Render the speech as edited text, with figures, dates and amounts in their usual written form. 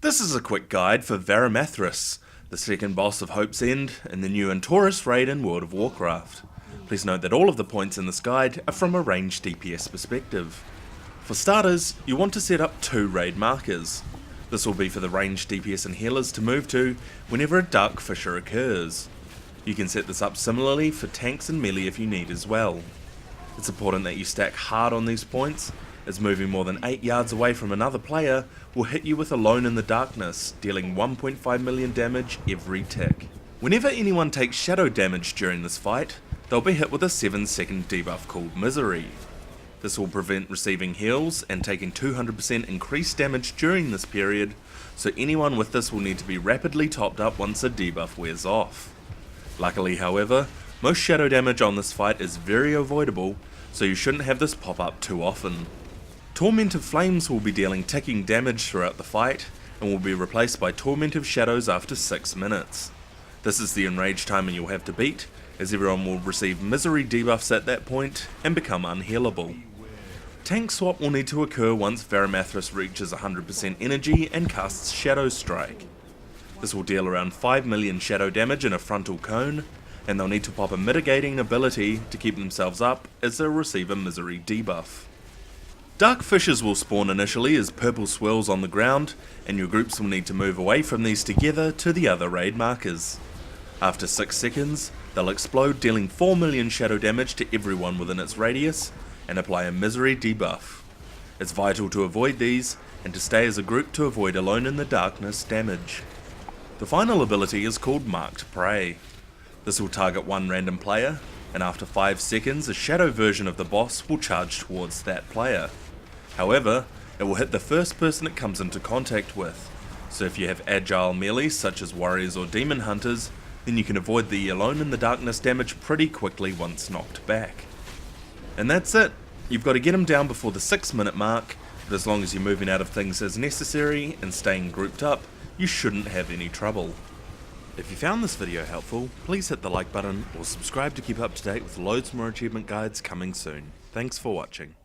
This is a quick guide for Varimathras, the second boss of Hope's End in the new Antorus raid in World of Warcraft. Please note that all of the points in this guide are from a ranged DPS perspective. For starters, you want to set up 2 raid markers. This will be for the ranged DPS and healers to move to whenever a Dark Fissure occurs. You can set this up similarly for tanks and melee if you need as well. It's important that you stack hard on these points, as moving more than 8 yards away from another player will hit you with Alone in the Darkness, dealing 1.5 million damage every tick. Whenever anyone takes shadow damage during this fight, they'll be hit with a 7-second debuff called Misery. This will prevent receiving heals and taking 200% increased damage during this period, so anyone with this will need to be rapidly topped up once the debuff wears off. Luckily however, most shadow damage on this fight is very avoidable, so you shouldn't have this pop up too often. Torment of Flames will be dealing ticking damage throughout the fight, and will be replaced by Torment of Shadows after 6 minutes. This is the enraged timing you'll have to beat, as everyone will receive misery debuffs at that point and become unhealable. Tank swap will need to occur once Varimathras reaches 100% energy and casts Shadow Strike. This will deal around 5 million shadow damage in a frontal cone, and they'll need to pop a mitigating ability to keep themselves up as they'll receive a misery debuff. Dark Fissures will spawn initially as purple swirls on the ground, and your groups will need to move away from these together to the other raid markers. After 6 seconds, they'll explode, dealing 4 million shadow damage to everyone within its radius, and apply a misery debuff. It's vital to avoid these, and to stay as a group to avoid Alone in the Darkness damage. The final ability is called Marked Prey. This will target one random player, and after 5 seconds a shadow version of the boss will charge towards that player. However, it will hit the first person it comes into contact with, so if you have agile melee such as warriors or demon hunters, then you can avoid the Alone in the Darkness damage pretty quickly once knocked back. And that's it. You've got to get them down before the 6-minute mark, but as long as you're moving out of things as necessary and staying grouped up, you shouldn't have any trouble. If you found this video helpful, please hit the like button or subscribe to keep up to date with loads more achievement guides coming soon. Thanks for watching.